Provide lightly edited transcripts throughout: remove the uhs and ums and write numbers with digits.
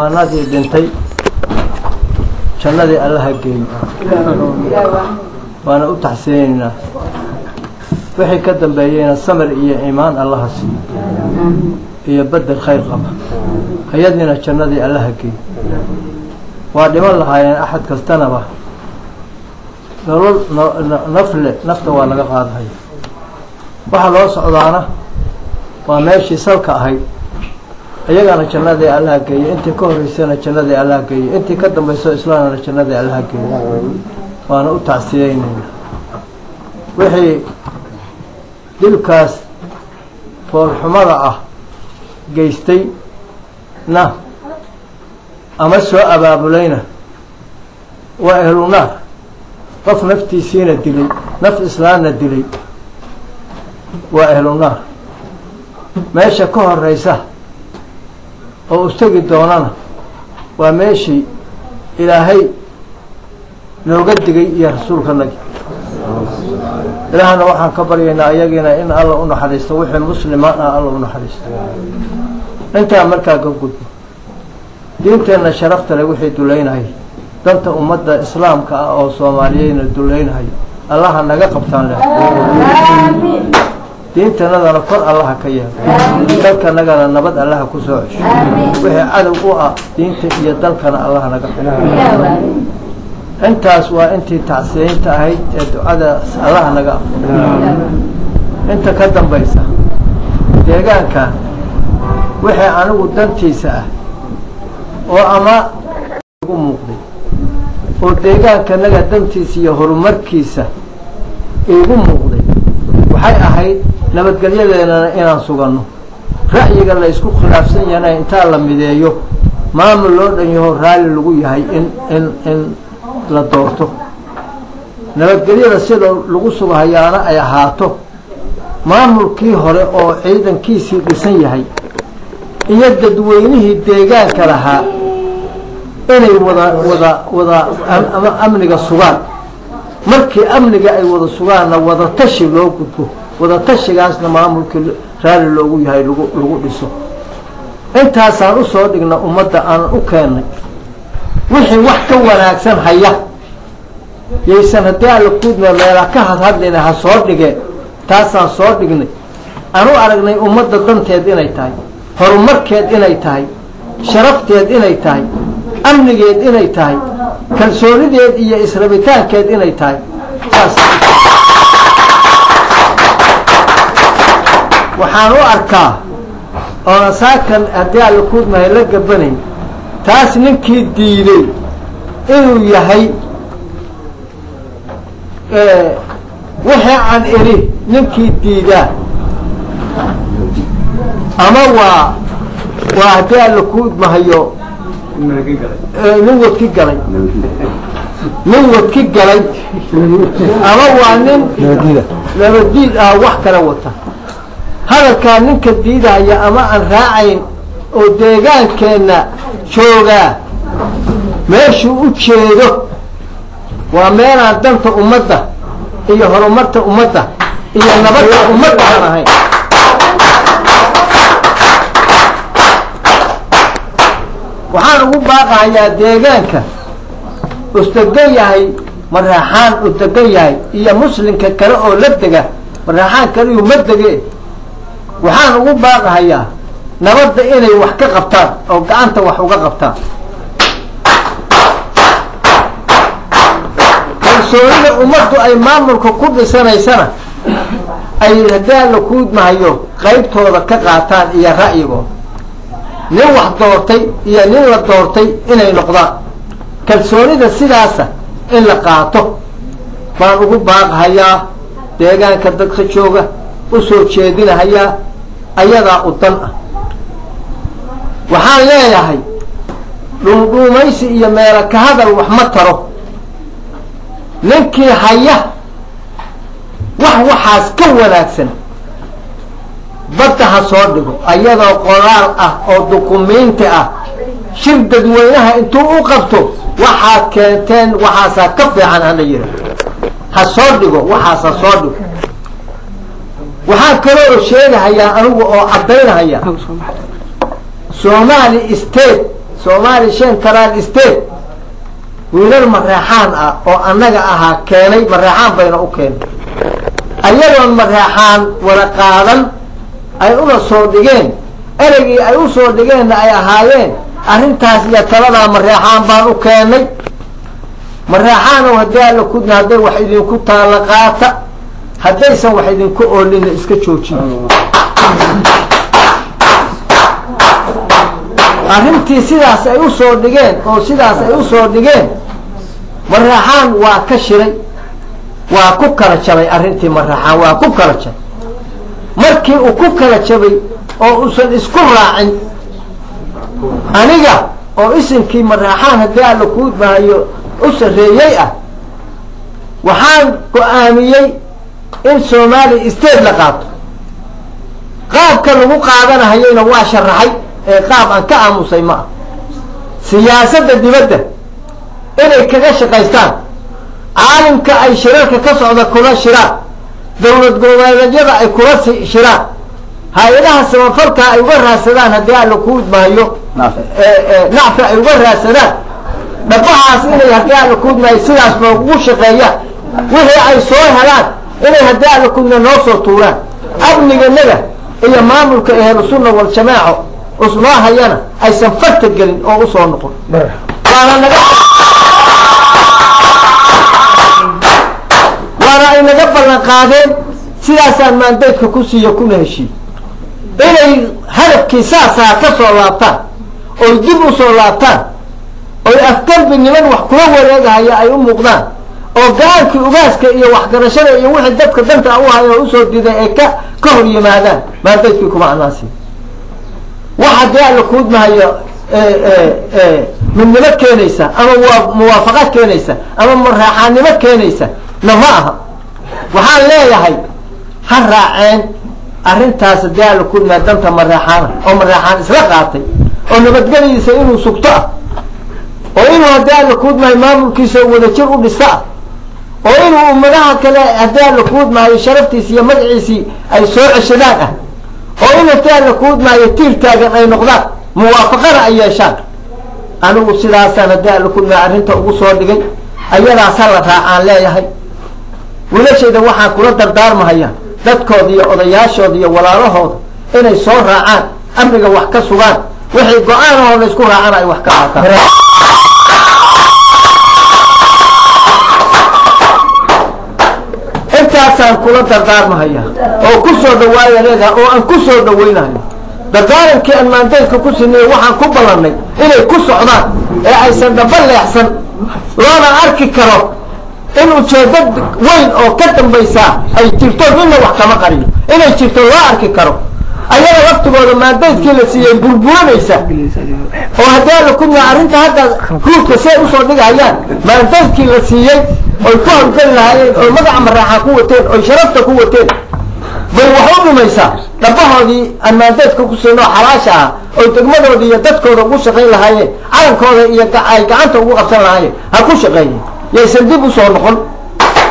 نادي دنتي جنادي الله جيم وانا اتحسيننا وحي كدن بينا السمر إيا إيمان الله سي إيا بدل خير قبا هيدنا جنادي الله جيم وادم الله يعني أحد كستنبه نفط وانا قاعد هاي وحلو صعدانا وماشي سلك هاي أيها الجنة الله كي أنت كهري سنة الجنة الله كي أنت قدم بيسوء إسلام الجنة الله كي وأنا أتعسيين وحي دلكاس فالحمرة جيستي نا أمسوا أباب لينا وأهل النار قف نفتي سين الدلي نفس إسلام الدلي وأهل النار ماشي كهر رئيسه oo ustagi doonana waa meeshii ilaahay nooga digay iyo rasuulkanaga ilaahana waxaan ka baryaynaa ayagina in alla u naxariisto wixii muslimaan ah alla u naxariisto inta markaa ka gudbo diinteena sharafta leh wixii duleeynahay danta ummadda islaamka ah oo Soomaaliyeena duleeynahay allaha naga qabtaan leh diintana kor Allah ka yeelo dalka nagana nabad Allah ku soo cesho wixii cadow u ah diinta iyo dalkana Allah naga xiro intaas waa intii tacsiinta ahayd ee ducada Allah naga inta ka dambaysa deegaanka wixii anigu dantiisa ah oo ama ugu muuqday oo deegaanka naga dantiisa iyo horumarkiisa ugu muuqday waxay ahayd nabadgelyadeena inaan sugano ra'yiga la isku khilaafsan yahay inta la mideeyo maamul loo dhan yahay raali lagu yahay in la doorto nabadgelyada sida lagu sugahayaana ay ahaato maamulkii hore oo ciidankiisii dhisan yahay iyo dadweynihii deegaanka lahaa inay wada amniga sugaan markii amniga ay wada sugaana wada tashi loo gudbo wada tashigaasna maamulka raali loogu yahay lagu dhiso intaasaan u soo dhigna ummadda aan u keenay wixii wax ka wanaagsan haya yeysan haddii alla kuudna meela ka hadhadlina ha soo dhigeen taasaan soo dhignay aan u aragnay ummadda danteed inay tahay horumarkeed inay tahay sharafteed inay tahay amnigeed inay tahay kalsoonideed iyo israbitaankeed inay tahay waxaan u arkaa oo saakan haddii alla kuudmahay la gabanayn taas ninkii diiday inuu yahay wixii aan iri ninkii diidaa ama waa haddii alla kuudmahayo nin wadki galay ama waa nin nabadiid ah wax kala wata hadalkaa ninka diidaya ama aan raacayn oo deegaankeenna joogaa meeshuu u jeedo waa meelaan danta ummadda iyo horumarta ummadda iyo nabadda ummadda aan ahayn waxaan ugu baaqahayaa deegaanka ustagan yahay maraaxaan u degan yahay iyo muslimka kale oo la dega maraaxaan kale iyo madege waxaan ugu baaqahayaa nabadda inay wax ka qabtaan oo gacanta wax uga qabtaan kalsoonida ummaddu ay maamulka ku dhisanaysana ay haddii la kuudmahayo qaybtooda ka qaataan iyo ra'yigooda nin wax doortay iyo nin la doortay inay noqdaan kalsoonida sidaasa in la qaato baan ugu baaqahayaa deegaanka dadka jooga u soo jeedinahayaa ayadaa u dan ah waxaan leeyahay dhuumaysi iyo meelo ka hadal wax ma taro ninkii haya waxaas ka wanaagsan badda ha soo dhigo ayadoo qoraal ah oo dukumiinti ah shir dadweynaha intuu u qabto waxaad keenteen waxaasaa ka fiican hana yiri ha soo dhigo waxaas ha soo dhigo waxaan kaloo sheegahayaa anigu oo caddaynahaya Somali state Somali Central State wiilal Mareexaan ah oo annaga ahaa keenay Mareexaan bayna u keenay ayagoon Mareexaan wada qaadan ay una soo dhigeen eragii ay u soo dhigeen ay ahaayeen arrintaas iyo talada Mareexaan baan u keenay Mareexaan oo haddii la ku naaday wax idinku taala qaata haddaysan wax idinku oolin iska joojiyo arrintii sidaas ay u soo dhigeen oo sidaas ay u soo dhigeen Mareexaan waa ka shiray waa ku kala jabay arrintii Mareexaan waa ku kala jabay markii uu ku kala jabay oo uusan isku raacin aniga oo isinkii Mareexaan haddii la ku baahayo u sareeyay ah waxaan go'aamiyay in Somali State la qaato qaabka lagu qaadanayna waa sharaxay qaab aan ka aamusay ma siyaasadda dibadda inay kaga shaqaystaan caalamka ay shirarka ka socda kula shiraan dawlad goboleedyada ay kula shiraan hay'adaha samafalka ay uga raadsadaan haddii la ku maayo nacfi ay uga raadsadaan dhabahaas inay haddii la ku maayo sidaas loogu shaqeeyaan wixii ay soo helaan inay haddii la ku noo soo tuuraan amnigeennada iyo maamulka Ahlus Sunnah wal Jamaaca usmaha yana aysan farta gelin oo u soo noqon waana ay naga ballan qaadeen sidaasaan maandeedka ku siiyo kuna heshiin inay hadafkiisaasa ka soo laabtaan oo dib u soo laabtaan oo afkalbi niman wax kula wareegahaya ay u muuqdaan oo gaankii ugaaska iyo waxgarashada iyo wixii dadka danta u hayo u soo diiday ee ka hor yimaadaan maandeedkii kuma anaasi waxa la ku maayo من نمت كنيسة أما موافقات كنيسة أما مرحان نمت كنيسة نماها وحال لا يهي هالراعين أرنتاس ديالو كل ما دمت مرحان أو مرحان إسرقاتي أو نمت كنيسة إنه سقطاء وإنه ديالو كل ما إمام كيسو ونشره بالساعة وإنه أمناها كلا ديالو كل ما يشرفتي سي مدعيسي أي سوء الشداء وإنه ديالو كل ما يتير تاقن أي نقضات موافقة رأي شاك أنا وسيلاسا ديالو كل ما أرنت أبو لغي أيضا سرطها عن لا يهي ولا شيء ده waxaa kula dardaarmaya dadkoodii iyo odayaashoodii iyo walaalahooda inay soo raacaan amriga wax ka sugaan wixii go'aanahooda isku raacaan ay wax ka qaataan intaasaan kula dardaarmaya oo ku soo dhawaayay oo aan ku soo dhaweynayo dardaarankii aan maandeedka ku sinay waxaan ku ballanay inay ku socdaan ee aysan daba leexsan loona arki karo إنه جدد وين أو كتم بيسا أي ترتون منه وحكما قريب إنه ترتون لا أركي كرو أيها وقت قولوا ما ديت كلا سيئا بربوان بيسا وهذا كنا عرنت هذا كروت كسيء أصول لك عيان ما ديت كلا سيئا ويكون كلا هاي ومدع مرحا قوتين ويشرفت قوتين بالوحوم بيسا لبها دي أما ديت كوكسينو حراشا ويتقمدوا دي يددكو دقو شغيل هاي عالم كودا يقعنتو وقفصان هاي هكو شغيل يسندب وصول نقول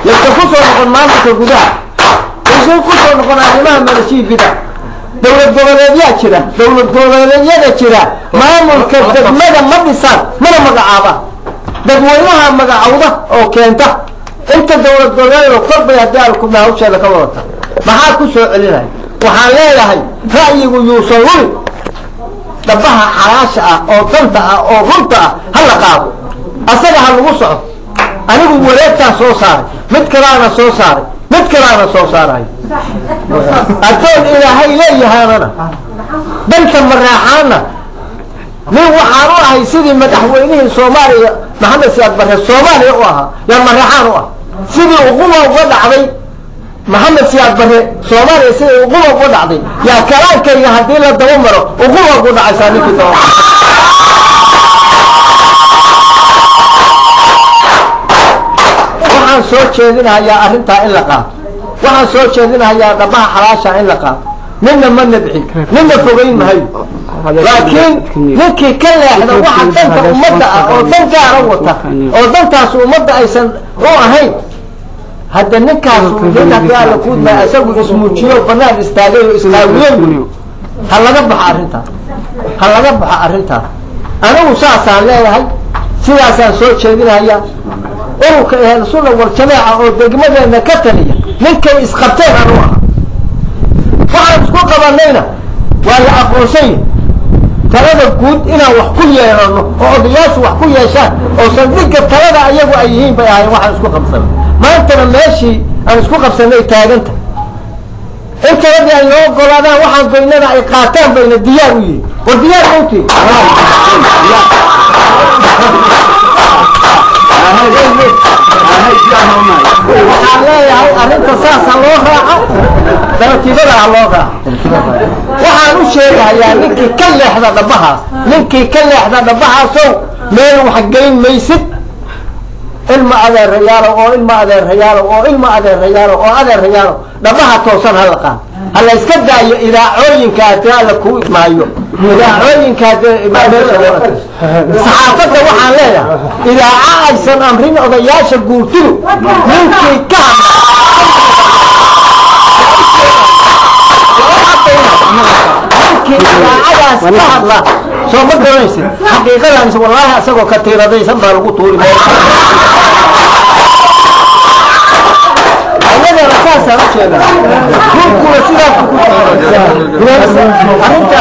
يتكسر نقول ما نتكودا يسوي كسر نقول أنا ما نسيب كذا دولة جواليات كذا دولة جواليات كذا ما ممكن ماذا ما بيصير ما مقعبة دولها مقعوبة أو كنتا أنت دولة جواليات وقرب يداركم ما هو شيء لكوارث ما هكسر علينا وحاليا هاي رأيي ويوصلون دبها حراشة أو طنطا أو غلطة هلا قابو أصلها الوسع أنا بولدتها صوصار متكرانة صوصار متكرانة صوصار هاي أتون إلى هاي ليه هذا بنت مرحانا من وحاروها هاي سيدي متحوينيه الصومالي محمد سياد بره الصومالي يقوها يا مرحانوها سيدي وقوة وقضع عضي محمد سياد بره الصومالي سيدي وقوة وقضع عضي يا كلام كي يهدي له الدومره وقوة وقضع عساني في الدومره waxaan soo jeedinayaa arinta in la qaato waxaan soo jeedinayaa dhabaha xalaasha in la qaato ninna ma nabxi ninna fogeyn mahayo laakiin ninkii ka leexda waxa danta ummadda ah oo dan gaara wata oo dantaas ummadda aysan u ahayn hadda ninkaas ninka gaala ku ma asagu ismuujiyo banaan istaagay oo islaawiyo ha laga baxo arrinta أنا وساسا لا هاي سياسة صوت شيء هيا أو كالسنة والجماعة أو دقمة نكتنية منك إسقطين أنواع وعلى سكوت قبلنا ولا أقوسين ثلاثة قود إنا وحكوية يرانو وعضياس وحكوية شان وصدق الثلاثة أيهو أيهين بيهاي واحد سكوت قبسنا ما أنت ماشي أنا سكوت قبسنا يتاقنت أنت رضي أن يقول هذا واحد بيننا إقاطان بين الديار ويه والديار موتي أنت ساسا الله راعة ترتيبها الله راعة وحانو شيء يعني نكي كل إحدى ضبها نكي كل إحدى ضبها سو ميلو حقين ميسد ilma adeer rayaalo oo ilma adeer rayaalo oo ilma adeer rayaalo oo adeer rayaalo dhabaha toosan hal qaan hal iska daayo idaacooyinka taala ku ismaayo idaacooyinka saxaafada waxaan leeyahay idaaca aysan amrin odayaasha guurtidu ninkii ka hadla soo ma garanaysid xaqiiqadan wallahi asagoo ka tiiradaysan baa lagu tuuri أنا ركاسة رشيدة كل سيرة كل أنت